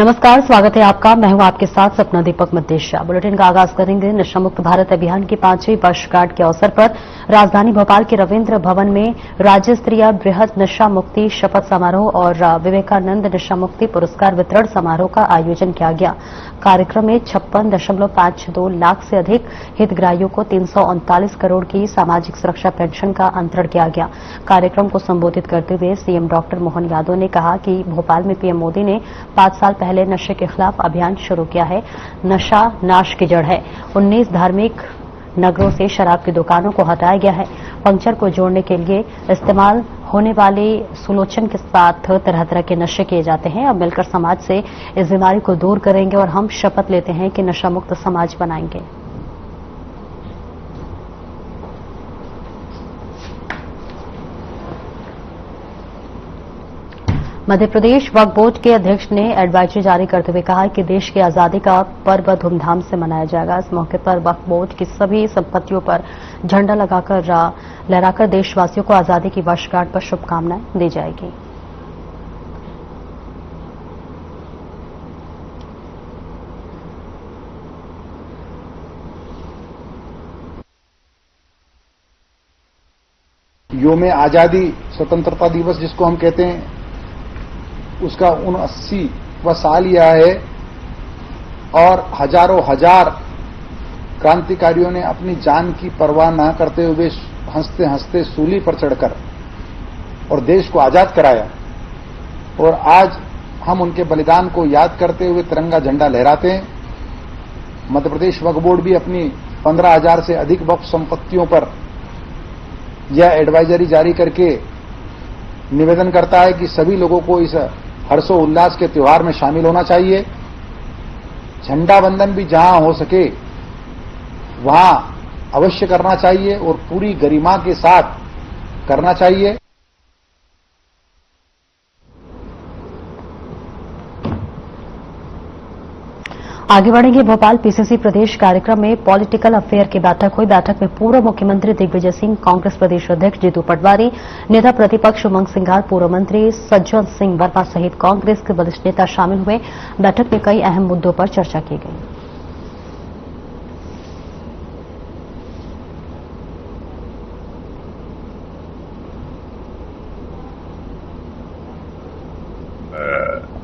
नमस्कार, स्वागत है आपका। मैं हूं आपके साथ सपना दीपक मद्देशिया। बुलेटिन का आगाज करेंगे नशा मुक्त भारत अभियान की 5वीं वर्षगांठ के अवसर पर राजधानी भोपाल के रविन्द्र भवन में राज्य स्तरीय बृहद नशा मुक्ति शपथ समारोह और विवेकानंद नशा मुक्ति पुरस्कार वितरण समारोह का आयोजन किया गया। कार्यक्रम में 56.52 लाख से अधिक हितग्राहियों को 339 करोड़ की सामाजिक सुरक्षा पेंशन का अंतरण किया गया। कार्यक्रम को संबोधित करते हुए सीएम डॉक्टर मोहन यादव ने कहा कि भोपाल में पीएम मोदी ने 5 साल पहले नशे के खिलाफ अभियान शुरू किया है। नशा नाश की जड़ है। 19 धार्मिक नगरों से शराब की दुकानों को हटाया गया है। पंक्चर को जोड़ने के लिए इस्तेमाल होने वाले सुलोचन के साथ तरह तरह के नशे किए जाते हैं। अब मिलकर समाज से इस बीमारी को दूर करेंगे और हम शपथ लेते हैं कि नशा मुक्त समाज बनाएंगे। मध्य प्रदेश वक्फ बोर्ड के अध्यक्ष ने एडवाइजरी जारी करते हुए कहा कि देश की आजादी का पर्व धूमधाम से मनाया जाएगा। इस मौके पर वक्फ बोर्ड की सभी संपत्तियों पर झंडा लहराकर देशवासियों को आजादी की वर्षगांठ पर शुभकामनाएं दी जाएगी। योम आजादी स्वतंत्रता दिवस जिसको हम कहते हैं, उसका 79वां साल यह है और हजारों हजार क्रांतिकारियों ने अपनी जान की परवाह न करते हुए हंसते हंसते सूली पर चढ़कर और देश को आजाद कराया। और आज हम उनके बलिदान को याद करते हुए तिरंगा झंडा लहराते हैं। मध्य प्रदेश वक्फ बोर्ड भी अपनी 15,000 से अधिक वक्फ संपत्तियों पर यह एडवाइजरी जारी करके निवेदन करता है कि सभी लोगों को इस हर्षोल्लास के त्योहार में शामिल होना चाहिए। झंडा वंदन भी जहां हो सके वहां अवश्य करना चाहिए और पूरी गरिमा के साथ करना चाहिए। आगे बढ़ेंगे। भोपाल पीसीसी प्रदेश कार्यक्रम में पॉलिटिकल अफेयर की बैठक हुई। बैठक में पूर्व मुख्यमंत्री दिग्विजय सिंह, कांग्रेस प्रदेश अध्यक्ष जीतू पटवारी, नेता प्रतिपक्ष उमंग सिंघार, पूर्व मंत्री सज्जन सिंह वर्मा सहित कांग्रेस के वरिष्ठ नेता शामिल हुए। बैठक में कई अहम मुद्दों पर चर्चा की गई।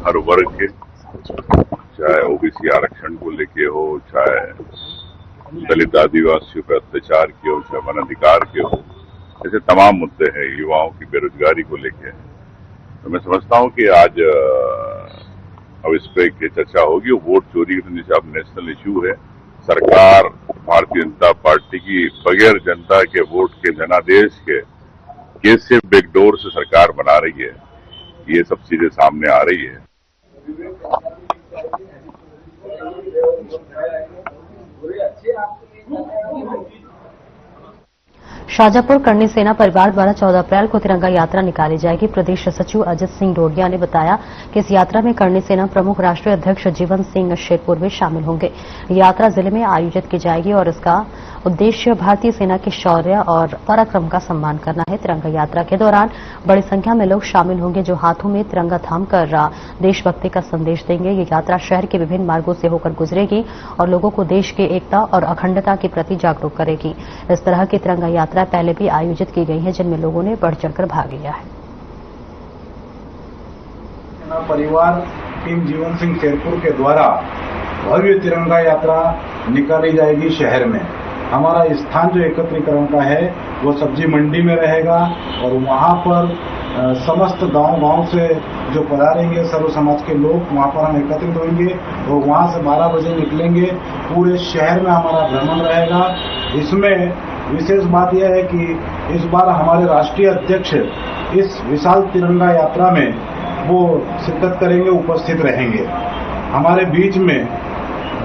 हर वर्ग के, चाहे ओबीसी आरक्षण को लेके हो, चाहे दलित आदिवासियों पर अत्याचार के हो, चाहे वन अधिकार के हो, ऐसे तमाम मुद्दे हैं। युवाओं की बेरोजगारी को लेके, तो मैं समझता हूं कि आज अब इस पे चर्चा होगी। वोट चोरी का नेशनल इश्यू है। सरकार भारतीय जनता पार्टी की बगैर जनता के वोट के जनादेश के केस से बैकडोर से सरकार बना रही है। ये सब चीजें सामने आ रही है। शाजापुर करणी सेना परिवार द्वारा 14 अप्रैल को तिरंगा यात्रा निकाली जाएगी। प्रदेश सचिव अजित सिंह डोडिया ने बताया कि इस यात्रा में करणी सेना प्रमुख राष्ट्रीय अध्यक्ष जीवन सिंह शेरपुर भी शामिल होंगे। यात्रा जिले में आयोजित की जाएगी और इसका उद्देश्य भारतीय सेना के शौर्य और पराक्रम का सम्मान करना है। तिरंगा यात्रा के दौरान बड़ी संख्या में लोग शामिल होंगे जो हाथों में तिरंगा थामकर देशभक्ति का संदेश देंगे। ये यात्रा शहर के विभिन्न मार्गों से होकर गुजरेगी और लोगों को देश की एकता और अखंडता के प्रति जागरूक करेगी। इस तरह की तिरंगा यात्रा पहले भी आयोजित की गई है जिनमें लोगों ने बढ़ चढ़कर भाग लिया है। परिवार टीम जीवन सिंह शेरपुर के द्वारा भव्य तिरंगा यात्रा निकाली जाएगी। शहर में हमारा स्थान जो एकत्रीकरण का है वो सब्जी मंडी में रहेगा और वहां पर समस्त गांव से जो पधारेंगे सर्व समाज के लोग वहां पर हम एकत्रित होंगे और वहां से 12 बजे निकलेंगे। पूरे शहर में हमारा भ्रमण रहेगा। इसमें विशेष बात यह है कि इस बार हमारे राष्ट्रीय अध्यक्ष इस विशाल तिरंगा यात्रा में वो शिरकत करेंगे, उपस्थित रहेंगे। हमारे बीच में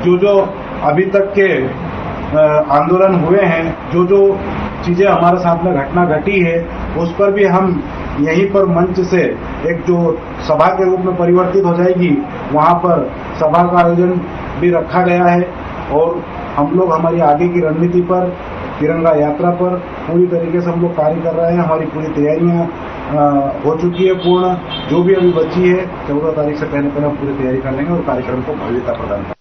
जो अभी तक के आंदोलन हुए हैं, जो चीजें हमारे साथ में घटना घटी है, उस पर भी हम यहीं पर मंच से एक जो सभा के रूप में परिवर्तित हो जाएगी, वहां पर सभा का आयोजन भी रखा गया है। और हम लोग हमारी आगे की रणनीति पर, तिरंगा यात्रा पर पूरी तरीके से हम लोग कार्य कर रहे हैं। हमारी पूरी तैयारियां हो चुकी है पूर्ण। जो भी अभी बची है 14 तारीख से पहले हम पूरी तैयारी कर लेंगे और कार्यक्रम को भव्यता प्रदान करेंगे।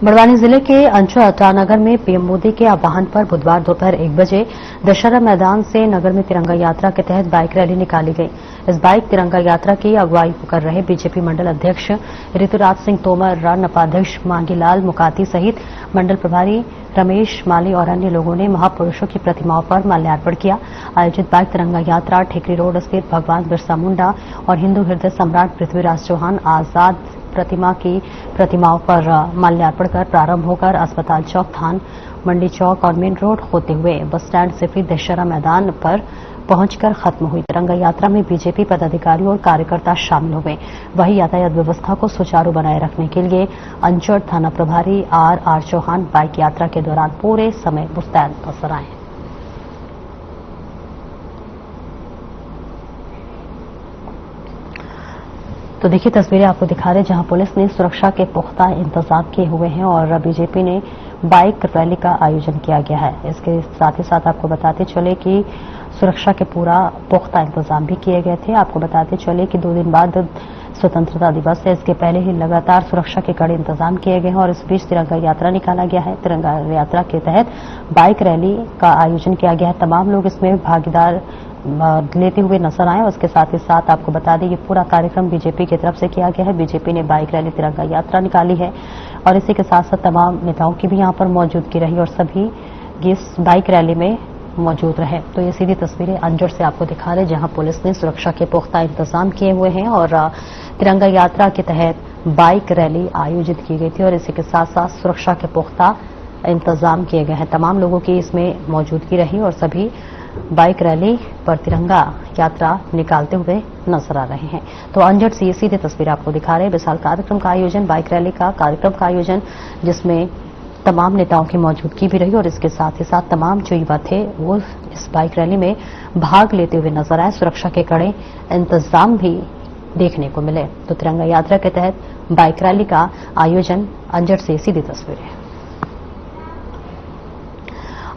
बड़वानी जिले के अंचल अटानगर में पीएम मोदी के आह्वान पर बुधवार दोपहर 1 बजे दशहरा मैदान से नगर में तिरंगा यात्रा के तहत बाइक रैली निकाली गई। इस बाइक तिरंगा यात्रा की अगुवाई कर रहे बीजेपी मंडल अध्यक्ष ऋतुराज सिंह तोमर, रन उपाध्यक्ष मांगीलाल मुकाती सहित मंडल प्रभारी रमेश माली और अन्य लोगों ने महापुरुषों की प्रतिमाओं पर माल्यार्पण किया। आयोजित बाइक तिरंगा यात्रा ठेकरी रोड स्थित भगवान बिरसा मुंडा और हिंदू हृदय सम्राट पृथ्वीराज चौहान आजाद प्रतिमा की प्रतिमाओं पर माल्यार्पण कर प्रारंभ होकर अस्पताल चौक, थान मंडी चौक और मेन रोड होते हुए बस स्टैंड से फिर दशहरा मैदान पर पहुंचकर खत्म हुई। तिरंगा यात्रा में बीजेपी पदाधिकारी और कार्यकर्ता शामिल हुए। वहीं यातायात व्यवस्था को सुचारू बनाए रखने के लिए अंचल थाना प्रभारी आर चौहान बाइक यात्रा के दौरान पूरे समय मुस्तैद नजर आए। तो देखिए तस्वीरें आपको दिखा रहे जहां पुलिस ने सुरक्षा के पुख्ता इंतजाम किए हुए हैं और बीजेपी ने बाइक रैली का आयोजन किया गया है। इसके साथ ही साथ आपको बताते चले कि सुरक्षा के पूरा पुख्ता इंतजाम भी किए गए थे। आपको बताते चले कि 2 दिन बाद स्वतंत्रता दिवस है, इसके पहले ही लगातार सुरक्षा के कड़े इंतजाम किए गए हैं और इस बीच तिरंगा यात्रा निकाला गया है। तिरंगा यात्रा के तहत बाइक रैली का आयोजन किया गया है। तमाम लोग इसमें भागीदार लेते हुए नजर आए। उसके साथ ही साथ आपको बता दें ये पूरा कार्यक्रम बीजेपी की तरफ से किया गया है। बीजेपी ने बाइक रैली तिरंगा यात्रा निकाली है और इसी के साथ साथ तमाम नेताओं की भी यहां पर मौजूदगी रही और सभी इस बाइक रैली में मौजूद रहे। तो ये सीधी तस्वीरें अंजड़ से आपको दिखा रहे जहां पुलिस ने सुरक्षा के पुख्ता इंतजाम किए हुए हैं और तिरंगा यात्रा के तहत बाइक रैली आयोजित की गई थी और इसी के साथ साथ सुरक्षा के पुख्ता इंतजाम किए गए हैं। तमाम लोगों की इसमें मौजूदगी रही और सभी बाइक रैली पर तिरंगा यात्रा निकालते हुए नजर आ रहे हैं। तो अंजड़ से ये सीधे तस्वीर आपको दिखा रहे हैं विशाल कार्यक्रम का आयोजन, बाइक रैली का कार्यक्रम का आयोजन जिसमें तमाम नेताओं की मौजूदगी भी रही और इसके साथ ही साथ तमाम जो युवा थे वो इस बाइक रैली में भाग लेते हुए नजर आए। सुरक्षा के कड़े इंतजाम भी देखने को मिले। तो तिरंगा यात्रा के तहत बाइक रैली का आयोजन अंजड़ से सीधी तस्वीर है।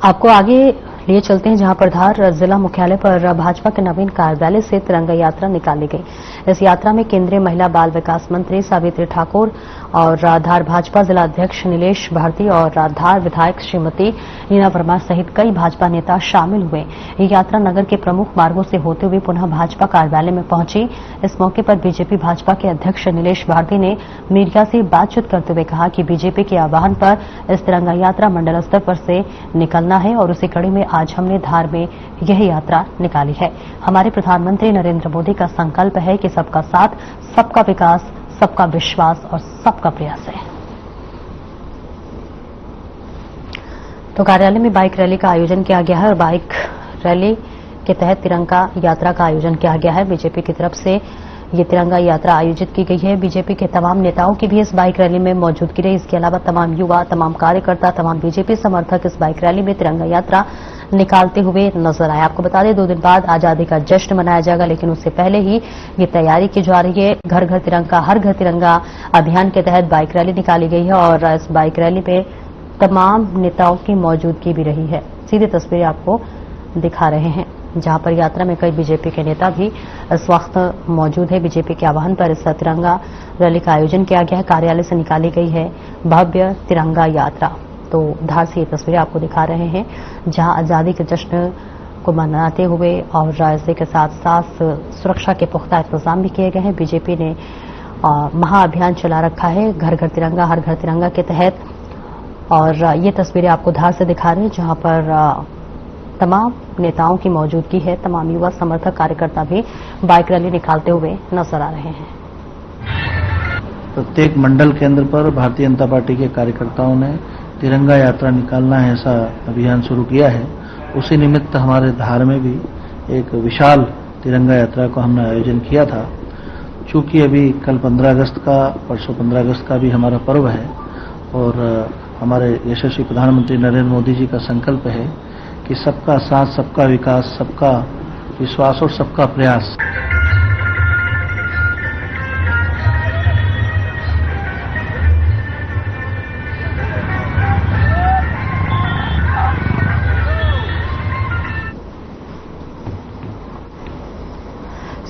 आपको आगे लिए चलते हैं जहां पर धार जिला मुख्यालय पर भाजपा के नवीन कार्यालय से तिरंगा यात्रा निकाली गई। इस यात्रा में केंद्रीय महिला बाल विकास मंत्री सावित्री ठाकुर और धार भाजपा जिला अध्यक्ष नीलेश भारती और धार विधायक श्रीमती नीना वर्मा सहित कई भाजपा नेता शामिल हुए। ये यात्रा नगर के प्रमुख मार्गों से होते हुए पुनः भाजपा कार्यालय में पहुंची। इस मौके पर बीजेपी भाजपा के अध्यक्ष नीलेश भारती ने मीडिया से बातचीत करते हुए कहा कि बीजेपी के आह्वान पर इस तिरंगा यात्रा मंडल स्तर पर से निकलना है और उसी कड़ी में आज हमने धार में यह यात्रा निकाली है। हमारे प्रधानमंत्री नरेंद्र मोदी का संकल्प है कि सबका साथ, सबका विकास, सबका विश्वास और सबका प्रयास है। तो कार्यालय में बाइक रैली का आयोजन किया गया है और बाइक रैली के तहत तिरंगा यात्रा का आयोजन किया गया है। बीजेपी की तरफ से ये तिरंगा यात्रा आयोजित की गई है। बीजेपी के तमाम नेताओं की भी इस बाइक रैली में मौजूदगी रही। इसके अलावा तमाम युवा, तमाम कार्यकर्ता, तमाम बीजेपी समर्थक इस बाइक रैली में तिरंगा यात्रा निकालते हुए नजर आए। आपको बता दें 2 दिन बाद आजादी का जश्न मनाया जाएगा, लेकिन उससे पहले ही ये तैयारी की जा रही है। घर घर तिरंगा, हर घर तिरंगा अभियान के तहत बाइक रैली निकाली गई है और इस बाइक रैली में तमाम नेताओं की मौजूदगी भी रही है। सीधी तस्वीरें आपको दिखा रहे हैं जहां पर यात्रा में कई बीजेपी के नेता भी इस वक्त मौजूद है। बीजेपी के आह्वान पर इस तिरंगा रैली का आयोजन किया गया है। कार्यालय से निकाली गई है भव्य तिरंगा यात्रा। तो धार से ये तस्वीरें आपको दिखा रहे हैं जहां आजादी के जश्न को मनाते हुए और इसी के साथ साथ सुरक्षा के पुख्ता इंतजाम भी किए गए हैं। बीजेपी ने महाअभियान चला रखा है घर घर तिरंगा, हर घर तिरंगा के तहत और ये तस्वीरें आपको धार से दिखा रहे हैं जहां पर तमाम नेताओं की मौजूदगी है। तमाम युवा समर्थक कार्यकर्ता भी बाइक रैली निकालते हुए नजर आ रहे हैं। प्रत्येक मंडल केंद्र पर भारतीय जनता पार्टी के कार्यकर्ताओं ने तिरंगा यात्रा निकालना है ऐसा अभियान शुरू किया है। उसी निमित्त हमारे धार में भी एक विशाल तिरंगा यात्रा को हमने आयोजन किया था। चूंकि अभी कल 15 अगस्त का, परसों 15 अगस्त का भी हमारा पर्व है और हमारे यशस्वी प्रधानमंत्री नरेंद्र मोदी जी का संकल्प है कि सबका साथ, सबका विकास, सबका विश्वास और सबका प्रयास।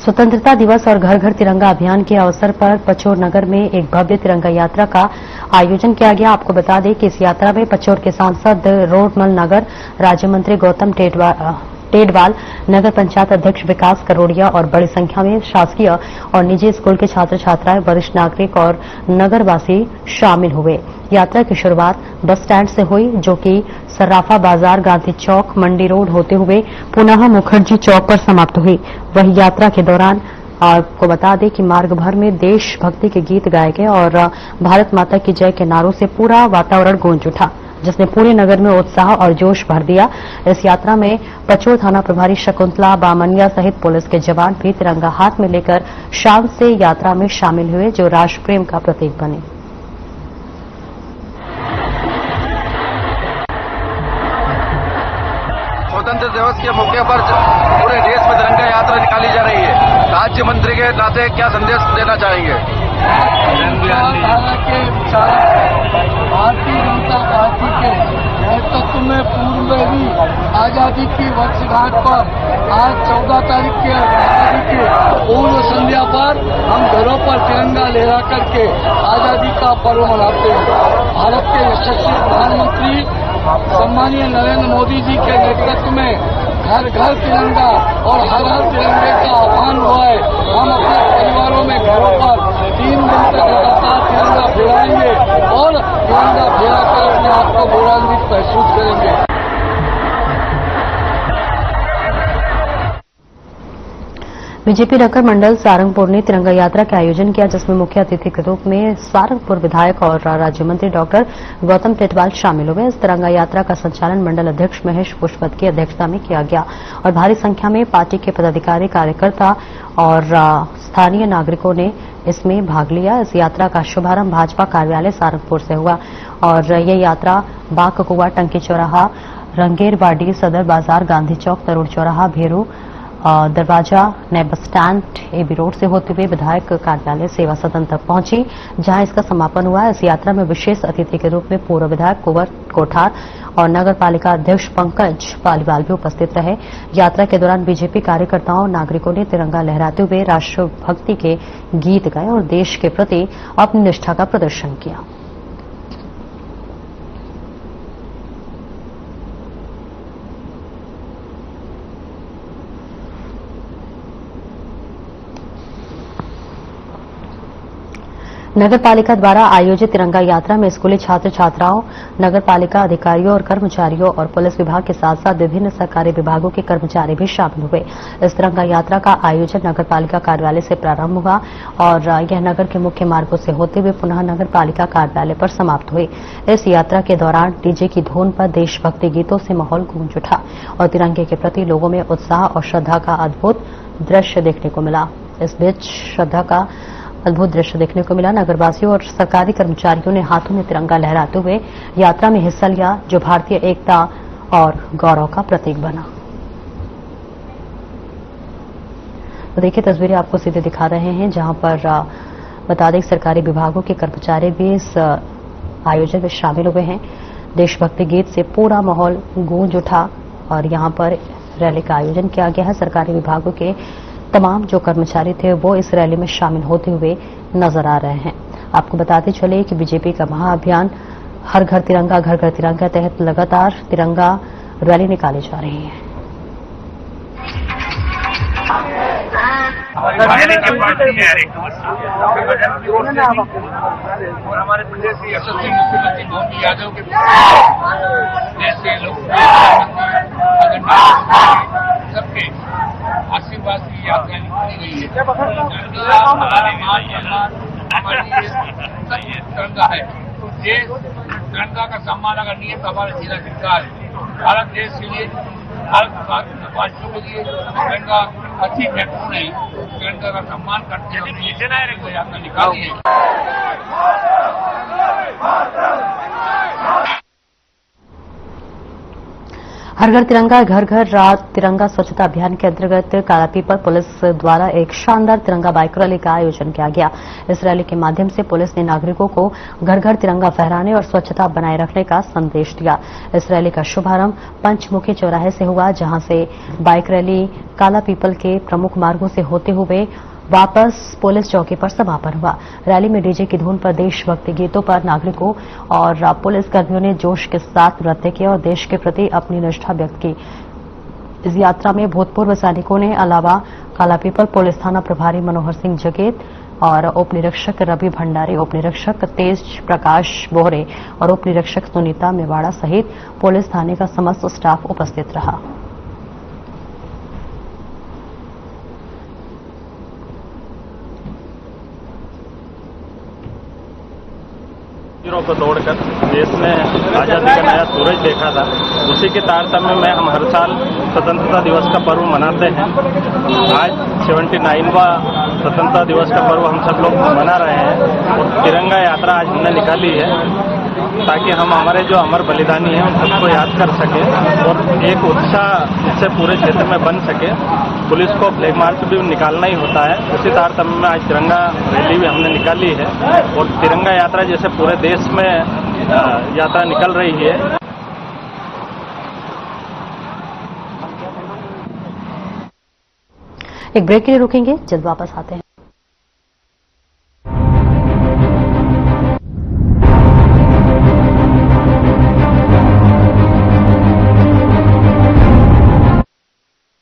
स्वतंत्रता दिवस और घर घर तिरंगा अभियान के अवसर पर पचोर नगर में एक भव्य तिरंगा यात्रा का आयोजन किया गया। आपको बता दें कि इस यात्रा में पचोर के सांसद रोडमल नगर राज्य मंत्री गौतम टेडवाल, नगर पंचायत अध्यक्ष विकास करोड़िया और बड़ी संख्या में शासकीय और निजी स्कूल के छात्र छात्राएं, वरिष्ठ नागरिक और नगरवासी शामिल हुए। यात्रा की शुरुआत बस स्टैंड से हुई, जो कि सर्राफा बाजार, गांधी चौक, मंडी रोड होते हुए पुनः मुखर्जी चौक पर समाप्त हुई। वही यात्रा के दौरान आपको बता दें कि मार्ग भर में देशभक्ति के गीत गाए गए और भारत माता की जय के नारों से पूरा वातावरण गूंज उठा, जिसने पूरे नगर में उत्साह और जोश भर दिया। इस यात्रा में पचोर थाना प्रभारी शकुंतला बामनिया सहित पुलिस के जवान भी तिरंगा हाथ में लेकर शान से यात्रा में शामिल हुए, जो राष्ट्र प्रेम का प्रतीक बने। स्वतंत्र दिवस के मौके पर पूरे देश में तिरंगा यात्रा निकाली जा रही है। राज्य मंत्री के नाते क्या संदेश देना चाहेंगे? भारतीय जनता पार्टी के नेतृत्व में पूर्व में भी आजादी की वर्षगांठ पर आज 14 तारीख के आजादी के पूर्व संध्या पर हम घरों पर तिरंगा लहरा करके आजादी का पर्व मनाते हैं। भारत के यशस्वी प्रधानमंत्री सम्मानीय नरेंद्र मोदी जी के नेतृत्व में घर घर तिरंगा और हर हर तिरंगे का आह्वान हुआ है। हम अपने परिवारों में घरों पर 3 दिन तक लगातार तिरंगा फहराएंगे और तिरंगा फहरा कर अपने आप को गौरवान्वित महसूस करेंगे। बीजेपी नगर मंडल सारंगपुर ने तिरंगा यात्रा का आयोजन किया, जिसमें मुख्य अतिथि के रूप में सारंगपुर विधायक और राज्य मंत्री डॉक्टर गौतम टेडवाल शामिल हुए। इस तिरंगा यात्रा का संचालन मंडल अध्यक्ष महेश पुष्पत की अध्यक्षता में किया गया और भारी संख्या में पार्टी के पदाधिकारी, कार्यकर्ता और स्थानीय नागरिकों ने इसमें भाग लिया। इस यात्रा का शुभारंभ भाजपा कार्यालय सारंगपुर से हुआ और यह यात्रा बाग कुआ, टंकी चौराहा, रंगेरवाड़ी, सदर बाजार, गांधी चौक, तरुण चौराहा, भेरू दरवाजा, नए बस स्टैंड, एबी रोड से होते हुए विधायक कार्यालय सेवा सदन तक पहुंची, जहां इसका समापन हुआ। इस यात्रा में विशेष अतिथि के रूप में पूर्व विधायक कुंवर कोठार और नगर पालिका अध्यक्ष पंकज पालीवाल भी उपस्थित रहे। यात्रा के दौरान बीजेपी कार्यकर्ताओं और नागरिकों ने तिरंगा लहराते हुए राष्ट्रभक्ति के गीत गाए और देश के प्रति अपनी निष्ठा का प्रदर्शन किया। नगर पालिका द्वारा आयोजित तिरंगा यात्रा में स्कूली छात्र छात्राओं, नगर पालिका अधिकारियों और कर्मचारियों और पुलिस विभाग के साथ साथ विभिन्न सरकारी विभागों के कर्मचारी भी शामिल हुए। इस तिरंगा यात्रा का आयोजन नगर पालिका कार्यालय से प्रारंभ हुआ और यह नगर के मुख्य मार्गों से होते हुए पुनः नगर पालिका कार्यालय पर समाप्त हुई। इस यात्रा के दौरान डीजे की धुन पर देशभक्ति गीतों से माहौल गूंज उठा और तिरंगे के प्रति लोगों में उत्साह और श्रद्धा का अद्भुत दृश्य देखने को मिला। इस बीच श्रद्धा का अद्भुत दृश्य देखने को मिला। नगरवासियों और सरकारी कर्मचारियों ने हाथों में तिरंगा लहराते हुए यात्रा में हिस्सा लिया, जो भारतीय एकता और गौरव का प्रतीक बना। तो देखिए, तस्वीरें आपको सीधे दिखा रहे हैं, जहां पर बता दें सरकारी विभागों के कर्मचारी भी इस आयोजन में शामिल हुए हैं। देशभक्ति गीत से पूरा माहौल गूंज उठा और यहां पर रैली का आयोजन किया गया है। सरकारी विभागों के तमाम जो कर्मचारी थे वो इस रैली में शामिल होते हुए नजर आ रहे हैं। आपको बताते चले कि बीजेपी का महाअभियान हर घर तिरंगा, घर घर तिरंगा तहत लगातार तिरंगा रैली निकाली जा रही है। और हमारे प्रदेश के यशस्वी मुख्यमंत्री मोदी यादव के देश के लोग सबके आशीर्वाद की यात्रा निकाली गई है। तिरंगा है तो देश तिरंगा का सम्मान अगर नहीं है तो हमारा सीधा धिक्कार है। भारत देश के लिए, भारतवासियों के लिए तिरंगा अति महत्वपूर्ण है। तिरंगा का सम्मान करते हुए यात्रा निकाली है। हर घर तिरंगा घर घर रात तिरंगा स्वच्छता अभियान के अंतर्गत कालापीपल पुलिस द्वारा एक शानदार तिरंगा बाइक रैली का आयोजन किया गया। इस रैली के माध्यम से पुलिस ने नागरिकों को घर घर तिरंगा फहराने और स्वच्छता बनाए रखने का संदेश दिया। इस रैली का शुभारंभ पंचमुखी चौराहे से हुआ, जहां से बाइक रैली कालापीपल के प्रमुख मार्गों से होते हुए वापस पुलिस चौकी पर समापन हुआ। रैली में डीजे की धुन पर देशभक्ति गीतों पर नागरिकों और पुलिसकर्मियों ने जोश के साथ नृत्य किया और देश के प्रति अपनी निष्ठा व्यक्त की। इस यात्रा में भूतपूर्व सैनिकों ने अलावा कालापीपल पुलिस थाना प्रभारी मनोहर सिंह जगेत और उप निरीक्षक रवि भंडारी, उप निरीक्षक तेज प्रकाश बोहरे और उप निरीक्षक सुनीता मेवाड़ा सहित पुलिस थाने का समस्त स्टाफ उपस्थित रहा। को तोड़कर देश ने आजादी का नया सूरज देखा था, उसी के तारतम्य में हम हर साल स्वतंत्रता दिवस का पर्व मनाते हैं। आज 79वां स्वतंत्रता दिवस का पर्व हम सब लोग मना रहे हैं और तिरंगा यात्रा आज हमने निकाली है ताकि हम हमारे जो अमर बलिदानी हैं उन सबको याद कर सके और एक उत्साह इससे पूरे क्षेत्र में बन सके। पुलिस को फ्लैग मार्च भी निकालना ही होता है, उसी तारतम्य में आज तिरंगा रैली भी हमने निकाली है और तिरंगा यात्रा जैसे पूरे देश में यात्रा निकल रही है। एक ब्रेक के लिए रुकेंगे, जल्द वापस आते हैं।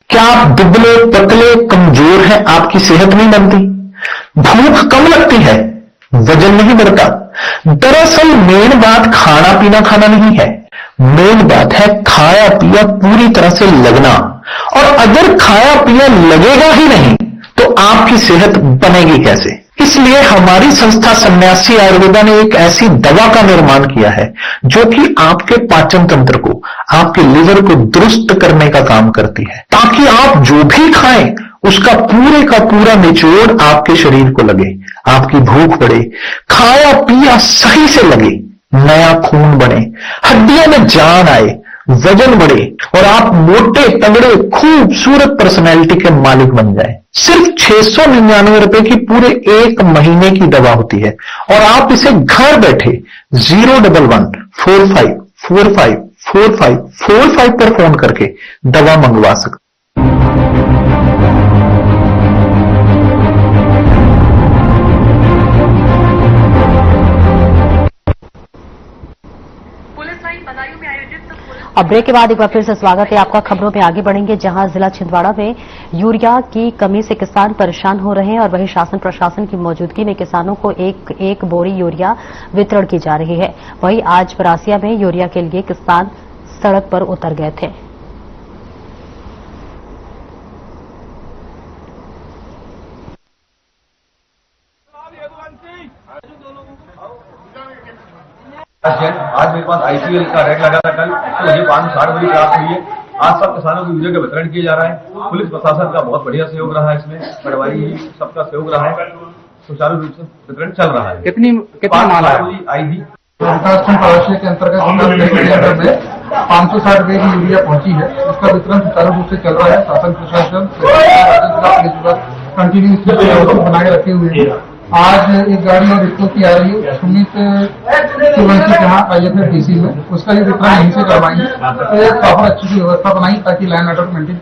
क्या आप दुबले पतले कमजोर हैं? आपकी सेहत नहीं बनती, भूख कम लगती है, वजन नहीं बढ़ता। दरअसल मेन बात खाना पीना खाना नहीं है, मेन बात है खाया पिया पूरी तरह से लगना। और अगर खाया पिया लगेगा ही नहीं तो आपकी सेहत बनेगी कैसे? इसलिए हमारी संस्था सन्यासी आयुर्वेदा ने एक ऐसी दवा का निर्माण किया है जो कि आपके पाचन तंत्र को, आपके लिवर को दुरुस्त करने का काम करती है, ताकि आप जो भी खाएं उसका पूरे का पूरा निचोड़ आपके शरीर को लगे, आपकी भूख बढ़े, खाया पिया सही से लगे, नया खून बने, हड्डियों में जान आए, वजन बढ़े और आप मोटे तगड़े खूबसूरत पर्सनैलिटी के मालिक बन जाए। सिर्फ 699 रुपए की पूरे 1 महीने की दवा होती है और आप इसे घर बैठे 01145454545 पर फोन करके दवा मंगवा सकते। अब ब्रेक के बाद एक बार फिर से स्वागत है आपका। खबरों में आगे बढ़ेंगे, जहां जिला छिंदवाड़ा में यूरिया की कमी से किसान परेशान हो रहे हैं और वहीं शासन प्रशासन की मौजूदगी में किसानों को एक बोरी यूरिया वितरण की जा रही है। वहीं आज परासिया में यूरिया के लिए किसान सड़क पर उतर गए थे। आज मेरे पास ICL का रैक लगा था कल, तो मुझे 560 बोरी प्राप्त हुई है। आज सब किसानों को यूरिया का वितरण किया जा रहा है। पुलिस प्रशासन का बहुत बढ़िया सहयोग रहा है, इसमें पटवारी सबका सहयोग रहा है, सुचारू रूप से वितरण चल रहा है। कितनी माल आई थी? परासिया के अंतर्गत 560 रुपए की यूरिया पहुंची है, उसका वितरण सुचारू रूप से चल रहा है। शासन प्रशासन कंटिन्यू बनाए रखे हुए हैं। आज एक गाड़ी और रिक्शो की आ रही है, सुमित जहाँ आए थे डीसी में, उसका भी वितरण यहीं से करवाएंगे। तो काफी अच्छी सी व्यवस्था बनाई ताकि लाइन ऑर्डर मेंटेन।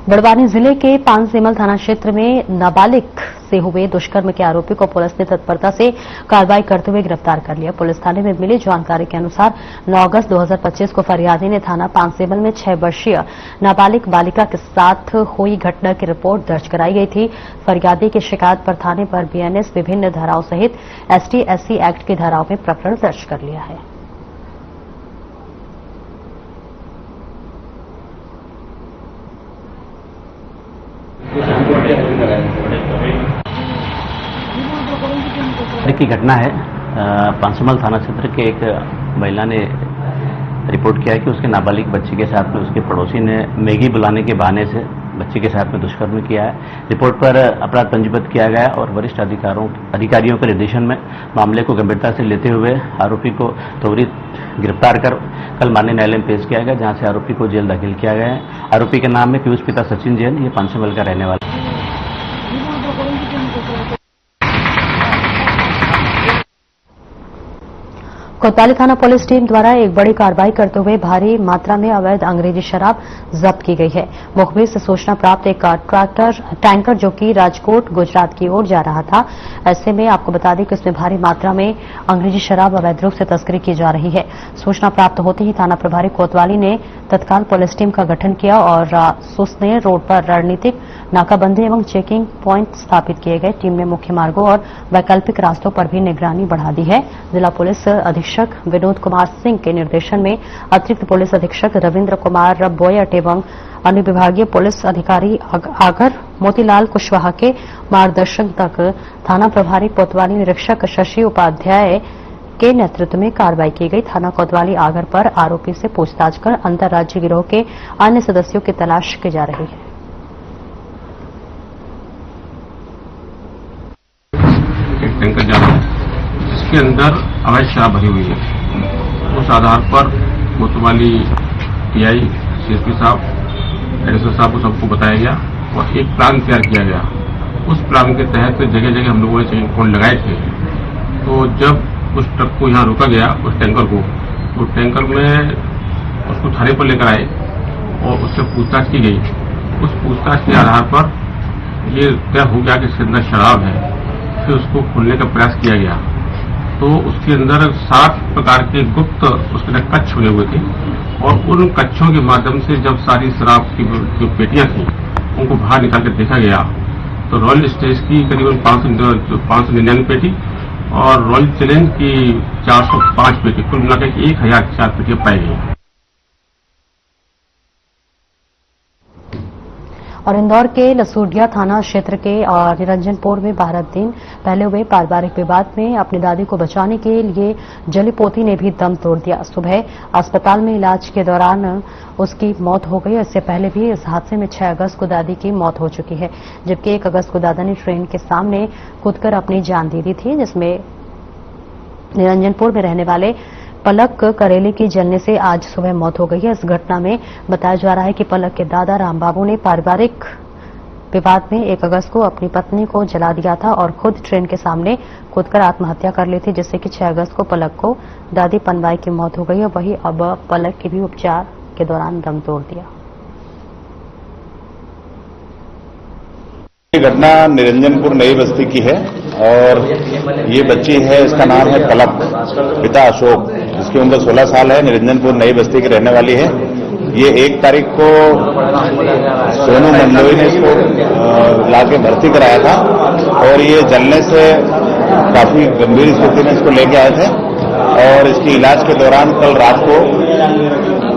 बड़वानी जिले के पानसेमल थाना क्षेत्र में नाबालिग से हुए दुष्कर्म के आरोपी को पुलिस ने तत्परता से कार्रवाई करते हुए गिरफ्तार कर लिया। पुलिस थाने में मिली जानकारी के अनुसार 9 अगस्त 2025 को फरियादी ने थाना पानसेमल में 6 वर्षीय नाबालिग बालिका के साथ हुई घटना की रिपोर्ट दर्ज कराई गई थी। फरियादी की शिकायत पर थाने पर BNS विभिन्न धाराओं सहित ST-SC एक्ट की धाराओं में प्रकरण दर्ज कर लिया है। की घटना है, पानसेमल थाना क्षेत्र के एक महिला ने रिपोर्ट किया है कि उसके नाबालिग बच्ची के साथ में उसके पड़ोसी ने मैगी बुलाने के बहाने से बच्चे के साथ में दुष्कर्म किया है। रिपोर्ट पर अपराध पंजीबद्ध किया गया और वरिष्ठ अधिकारियों के निर्देशन में मामले को गंभीरता से लेते हुए आरोपी को त्वरित गिरफ्तार कर कल माननीय न्यायालय में पेश किया गया, जहां से आरोपी को जेल दाखिल किया गया है। आरोपी के नाम है पीयूष पिता सचिन जैन, ये 500 मील का रहने वाला। कोतवाली थाना पुलिस टीम द्वारा एक बड़ी कार्रवाई करते हुए भारी मात्रा में अवैध अंग्रेजी शराब जब्त की गई है। मुखबिर से सूचना प्राप्त एक टैंकर जो कि राजकोट गुजरात की ओर जा रहा था, ऐसे में आपको बता दें कि उसमें भारी मात्रा में अंग्रेजी शराब अवैध रूप से तस्करी की जा रही है। सूचना प्राप्त होते ही थाना प्रभारी कोतवाली ने तत्काल पुलिस टीम का गठन किया और सुसनेर रोड पर रणनीतिक नाकाबंदी एवं चेकिंग प्वाइंट स्थापित किए गए। टीम ने मुख्य मार्गों और वैकल्पिक रास्तों पर भी निगरानी बढ़ा दी है। जिला पुलिस अधीक्षक विनोद कुमार सिंह के निर्देशन में अतिरिक्त पुलिस अधीक्षक रविन्द्र कुमार बोयट एवं अन्य विभागीय पुलिस अधिकारी आगर मोतीलाल कुशवाहा के मार्गदर्शन तक थाना प्रभारी कोतवाली निरीक्षक शशि उपाध्याय के नेतृत्व में कार्रवाई की गई। थाना कोतवाली आगर पर आरोपी से पूछताछ कर अंतर्राज्यीय गिरोह के अन्य सदस्यों की तलाश की जा रही है। एक टैंकर जा रहा है जिसके अंदर अवैध शराब भरी हुई है। उस आधार पर कोतवाली पीआई, सीएसपी साहब, एडीएसपी साहब को सबको बताया गया और एक प्लान तैयार किया गया। उस प्लान के तहत जगह जगह हम लोगों ने चेकिंग पॉइंट लगाए थे। तो जब उस ट्रक को यहाँ रोका गया, उस टैंकर को, तो टैंकर में उसको थाने पर लेकर आए और उससे पूछताछ की गई। उस पूछताछ के आधार पर ये तय हो गया कि इसके अंदर शराब है। फिर उसको खोलने का प्रयास किया गया तो उसके अंदर 7 प्रकार के गुप्त उसके अंदर कच्छ हुए हुए थे और उन कच्छों के माध्यम से जब सारी शराब की जो पेटियां थी उनको बाहर निकाल कर देखा गया तो रॉयल स्टेज की करीबन 599 पेटी और रॉयल चैलेंज की 405 पेटी, कुल मिलाकर 1004 पेटियां पाई गई। और इंदौर के लसूडिया थाना क्षेत्र के और निरंजनपुर में 12 दिन पहले हुए पारिवारिक विवाद में अपनी दादी को बचाने के लिए जली पोती ने भी दम तोड़ दिया। सुबह अस्पताल में इलाज के दौरान उसकी मौत हो गई। इससे पहले भी इस हादसे में 6 अगस्त को दादी की मौत हो चुकी है, जबकि 1 अगस्त को दादा ने ट्रेन के सामने कूदकर अपनी जान दे दी थी, जिसमें निरंजनपुर में रहने वाले पलक करेले की जलने से आज सुबह मौत हो गई है। इस घटना में बताया जा रहा है कि पलक के दादा रामबाबू ने पारिवारिक विवाद में 1 अगस्त को अपनी पत्नी को जला दिया था और खुद ट्रेन के सामने कूदकर आत्महत्या कर ली थी, जिससे कि 6 अगस्त को पलक को दादी पनवाई की मौत हो गई है। वही अब पलक की भी उपचार के दौरान दम तोड़ दिया। ये घटना निरंजनपुर नई बस्ती की है और ये बच्ची है, इसका नाम है पलक, पिता अशोक, इसकी उम्र 16 साल है, निरंजनपुर नई बस्ती की रहने वाली है। ये 1 तारीख को सोनू मंडोई ने इसको लाके भर्ती कराया था और ये जलने से काफी गंभीर स्थिति में इसको लेके आए थे और इसकी इलाज के दौरान कल रात को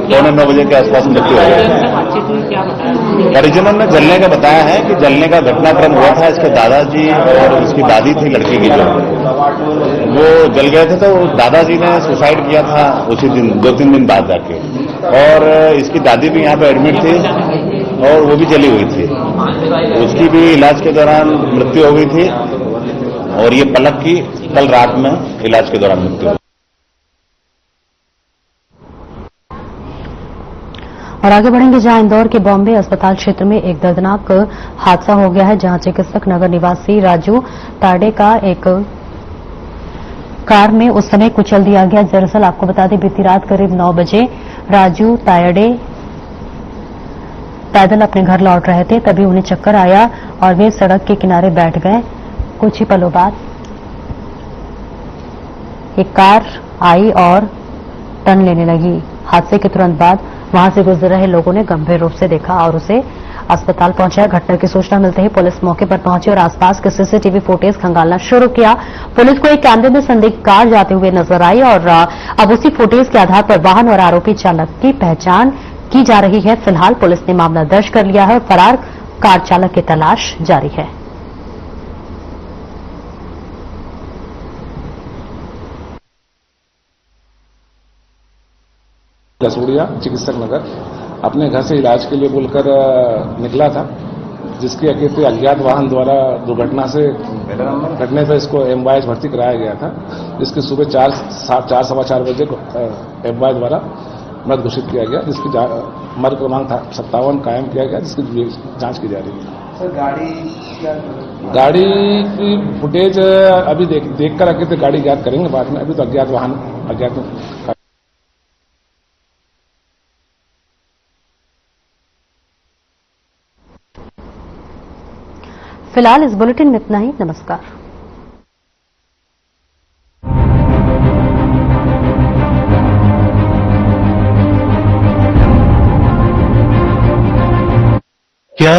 9:15 बजे के आसपास मृत्यु हो गई। परिजनों ने जलने का बताया है कि जलने का घटनाक्रम हुआ था, इसके दादाजी और उसकी दादी थी लड़की की, जो वो जल गए थे तो दादाजी ने सुसाइड किया था उसी दिन, 2-3 दिन बाद जाके, और इसकी दादी भी यहाँ पे एडमिट थी और वो भी जली हुई थी। उसकी भी इलाज के दौरान मृत्यु हो गई थी और ये पलक की कल रात में इलाज के दौरान मृत्यु हुई। और आगे बढ़ेंगे जहां इंदौर के बॉम्बे अस्पताल क्षेत्र में एक दर्दनाक हादसा हो गया है, जहां चिकित्सक नगर निवासी राजू ताडे का एक कार में उस समय कुचल दिया गया। दरअसल आपको बता दें, बीती रात करीब 9 बजे राजू तायडे पैदल अपने घर लौट रहे थे, तभी उन्हें चक्कर आया और वे सड़क के किनारे बैठ गए। कुछ ही पलों बाद एक कार आई और टर्न लेने लगी। हादसे के तुरंत बाद वहां से गुजर रहे लोगों ने गंभीर रूप से देखा और उसे अस्पताल पहुंचाया। घटना की सूचना मिलते ही पुलिस मौके पर पहुंची और आसपास के सीसीटीवी फुटेज खंगालना शुरू किया। पुलिस को एक कैमरे में संदिग्ध कार जाते हुए नजर आई और अब उसी फुटेज के आधार पर वाहन और आरोपी चालक की पहचान की जा रही है। फिलहाल पुलिस ने मामला दर्ज कर लिया है और फरार कार चालक की तलाश जारी है। लसूड़िया चिकित्सक नगर अपने घर से इलाज के लिए बोलकर निकला था, जिसकी अज्ञात अज्ञात वाहन द्वारा दुर्घटना से घटने पर इसको एमवाईएच भर्ती कराया गया था, जिसकी सुबह 4:15 बजे एमवाईएच द्वारा मृत घोषित किया गया, जिसकी मर्ग क्रमांक 57 कायम किया गया, जिसकी जांच की जा रही है। सर गाड़ी की फुटेज अभी देख कर आके तो गाड़ी ज्ञात करेंगे बाद में, अभी तो अज्ञात वाहन अज्ञात। फिलहाल इस बुलेटिन में इतना ही। नमस्कार। क्या